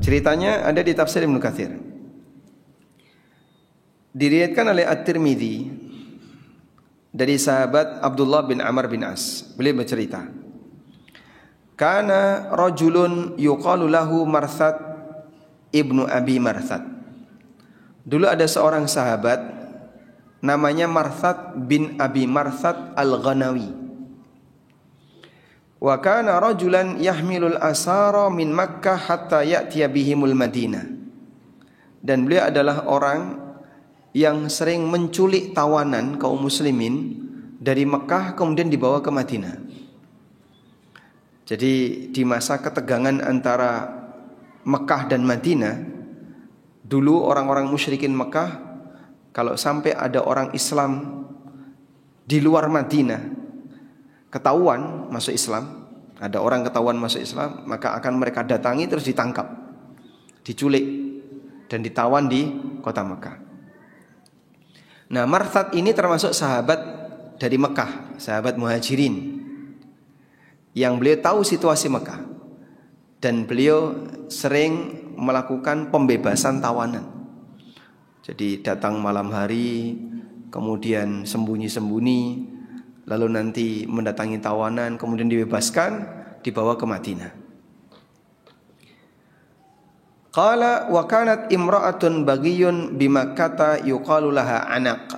Ceritanya ada di tafsir Ibnu Katsir. Diriwayatkan oleh At-Tirmidzi dari sahabat Abdullah bin Amr bin As. Beliau bercerita, kana rajulun yuqalu lahu Marthad ibnu Abi Marthad. Dulu ada seorang sahabat namanya Marthad bin Abi Marthad Al-Ghanawi. Wa kana rajulan yahmilul asara min Makkah hatta ya'tiya bihimul Madinah. Dan beliau adalah orang yang sering menculik tawanan kaum muslimin dari Mekah kemudian dibawa ke Madinah. Jadi di masa ketegangan antara Mekah dan Madinah, dulu orang-orang musyrikin Mekah kalau sampai ada orang Islam di luar Madinah ketahuan masuk Islam, ada orang ketahuan masuk Islam, maka akan mereka datangi terus ditangkap, diculik dan ditawan di kota Mekah. Nah, Marthad ini termasuk sahabat dari Mekah, sahabat Muhajirin, yang beliau tahu situasi Mekah dan beliau sering melakukan pembebasan tawanan. Jadi datang malam hari, kemudian sembunyi-sembunyi, lalu nanti mendatangi tawanan, kemudian dibebaskan, dibawa ke Madinah. Qala wa kanat imra'atun baghiyun bi Makkah yuqalu laha Anaq.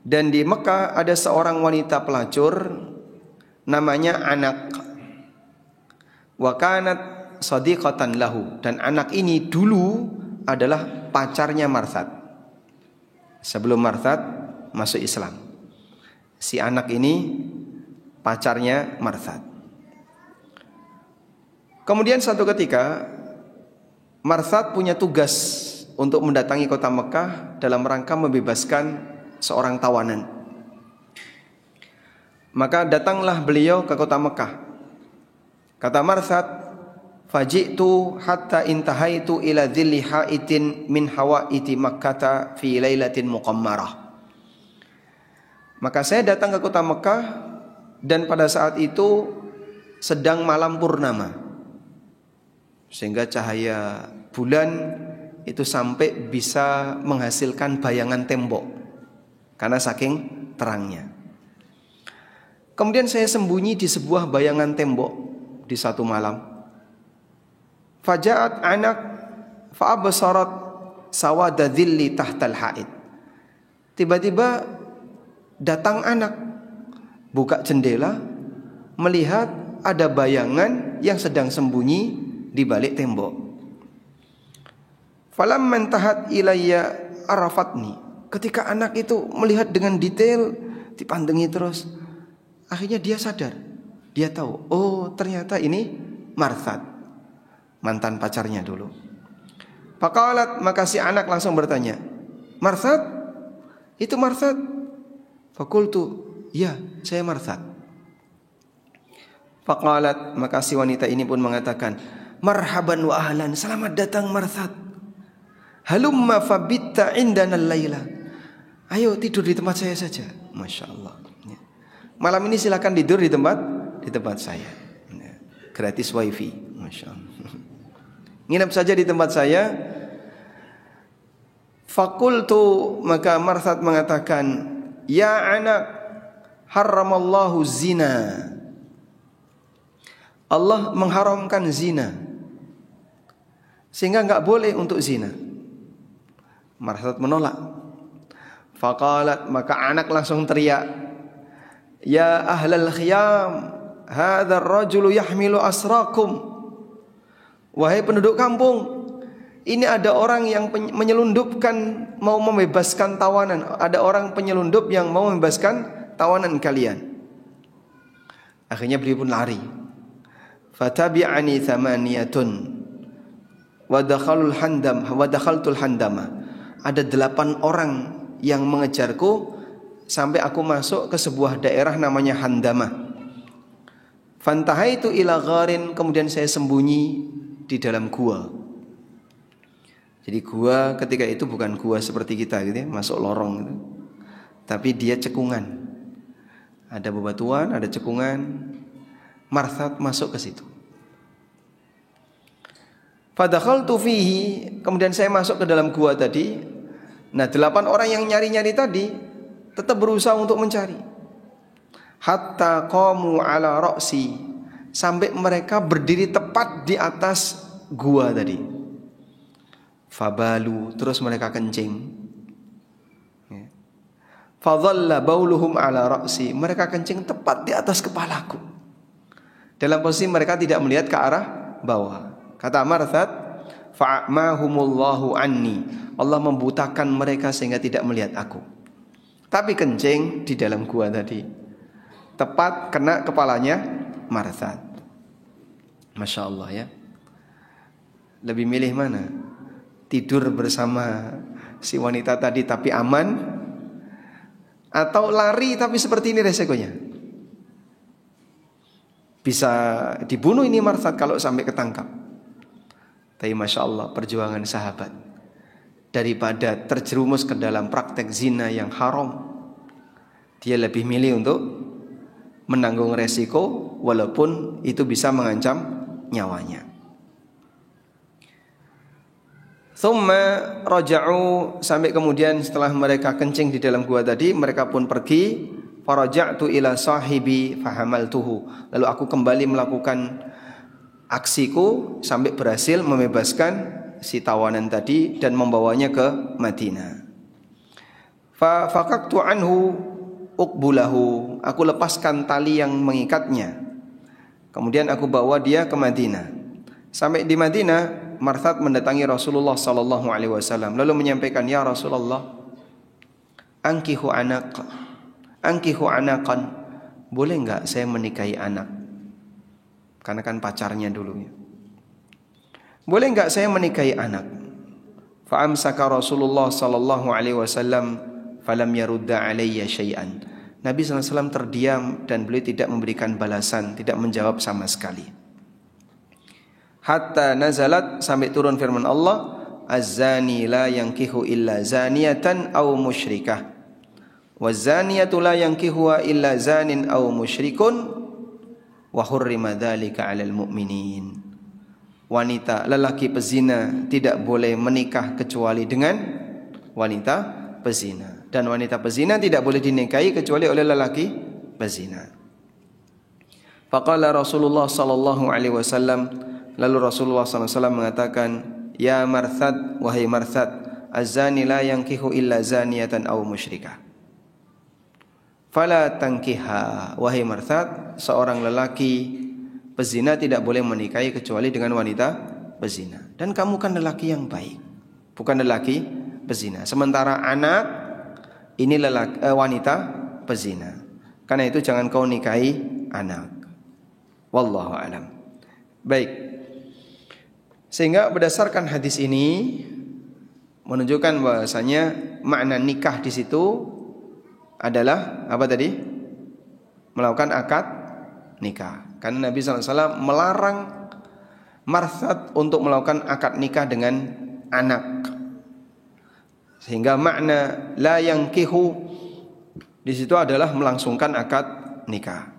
Dan di Mekah ada seorang wanita pelacur namanya Anaq. Wa kanat sadiqatan lahu, dan Anak ini dulu adalah pacarnya Marthad. Sebelum Marthad masuk Islam, si Anak ini pacarnya Marthad. Kemudian satu ketika Marthad punya tugas untuk mendatangi kota Mekah dalam rangka membebaskan seorang tawanan. Maka datanglah beliau ke kota Mekah. Kata Marthad, faji'tu hatta intahaitu ila dhilli haitin min hawaiti Makkah fi lailatin muqammarah. Maka saya datang ke kota Mekah dan pada saat itu sedang malam purnama, sehingga cahaya bulan itu sampai bisa menghasilkan bayangan tembok karena saking terangnya. Kemudian saya sembunyi di sebuah bayangan tembok di satu malam. Faja'at Anak fa'absarat sawada dhilli tahtal haid. Tiba-tiba datang Anak, buka jendela, melihat ada bayangan yang sedang sembunyi di balik tembok. Falamman tahat ilayya arafatni. Ketika Anak itu melihat dengan detail, dipandangi terus, akhirnya dia sadar. Dia tahu, oh ternyata ini Marthad, mantan pacarnya dulu. Faqalat, maka si Anak langsung bertanya, Marthad? Itu Marthad? Fakultu, ya saya Marthad. Faqalat, maka si wanita ini pun mengatakan, marhaban wa ahlan, selamat datang Marthad. Halumma fabitta indana al-laila. Ayo tidur di tempat saya saja. Masya Allah. Malam ini silakan tidur di tempat saya. Gratis wifi. Masya Allah. Nginap saja di tempat saya. Fakultu, maka Marthad mengatakan, ya Anak, haramallahu zina. Allah mengharamkan zina, sehingga enggak boleh untuk zina. Marthad menolak. Faqalat, maka Anak langsung teriak, ya ahlal khiyam, hadzal rajulu yahmilu asrakum. Wahai penduduk kampung, ini ada orang yang menyelundupkan, mau membebaskan tawanan. Ada orang penyelundup yang mau membebaskan tawanan kalian. Akhirnya beliau pun lari. Fatabi'ani thamaniyatun wa dakhaltul handama. Ada 8 orang yang mengejarku sampai aku masuk ke sebuah daerah namanya Handamah. Fantahaitu ila gharin, kemudian saya sembunyi di dalam gua. Jadi gua ketika itu bukan gua seperti kita gitu ya, masuk lorong gitu. Tapi dia cekungan. Ada bebatuan, ada cekungan. Marthad masuk ke situ. Fadakhaltu fihi, kemudian saya masuk ke dalam gua tadi. Nah, 8 orang yang nyari-nyari tadi tetap berusaha untuk mencari. Hatta qamu ala ra'si, sampai mereka berdiri tepat di atas gua tadi. Fabalu, terus mereka kencing. Fadhalla bauluhum ala ra'si, mereka kencing tepat di atas kepalaku. Dalam posisi mereka tidak melihat ke arah bawah. Kata Marthad, fa'amahumullahu anni, Allah membutakan mereka sehingga tidak melihat aku. Tapi kencing di dalam gua tadi tepat kena kepalanya Marthad. Masya Allah ya. Lebih milih mana? Tidur bersama si wanita tadi tapi aman, atau lari tapi seperti ini resikonya? Bisa dibunuh ini Marthad kalau sampai ketangkap. Tapi Masya Allah, perjuangan sahabat. Daripada terjerumus ke dalam praktek zina yang haram, dia lebih milih untuk menanggung resiko walaupun itu bisa mengancam nyawanya. Thumma raja'u, sampai kemudian setelah mereka kencing di dalam gua tadi, mereka pun pergi. Faraja'tu ila sahibi fahamaltuhu, lalu aku kembali melakukan aksiku sampai berhasil membebaskan si tawanan tadi dan membawanya ke Madinah. Fa faqaqtu anhu uqbulahu, aku lepaskan tali yang mengikatnya. Kemudian aku bawa dia ke Madinah. Sampai di Madinah, Marthad mendatangi Rasulullah sallallahu alaihi wasallam lalu menyampaikan, "Ya Rasulullah, ankihu anakan, boleh enggak saya menikahi anak?" Karena kan pacarnya dulu ya. Boleh enggak saya menikahi anak? Fa amsaka Rasulullah sallallahu alaihi wasallam falam yarudda alayya syai'an. Nabi sallallahu alaihi wasallam terdiam dan beliau tidak memberikan balasan, tidak menjawab sama sekali. Hatta nazalat, sampai turun firman Allah, az-zani la yankihu illa zaniyatan aw musyrikah, waz-zaniyatu la yankihuha illa zanin aw musyrikun, wa hurrima dzalika 'alal mu'minin. Wanita lelaki pezina tidak boleh menikah kecuali dengan wanita pezina, dan wanita pezina tidak boleh dinikahi kecuali oleh lelaki pezina. Faqala Rasulullah sallallahu alaihi wasallam, lalu Rasulullah sallallahu alaihi wasallam mengatakan, "Ya Marthad, wahai Marthad, az-zani la yankihu illa zaniyatan aw musyrikah." Fala tankiha, wahai Marthad, seorang lelaki pezina tidak boleh menikahi kecuali dengan wanita pezina. Dan kamu kan lelaki yang baik, bukan lelaki pezina. Sementara anak ini wanita pezina. Karena itu jangan kau nikahi anak. Wallahu a'lam. Baik. Sehingga berdasarkan hadis ini menunjukkan bahwasanya makna nikah di situ adalah apa tadi? Melakukan akad nikah. Karena Nabi SAW melarang Marthad untuk melakukan akad nikah dengan anak. Sehingga makna la yankihu di situ adalah melangsungkan akad nikah.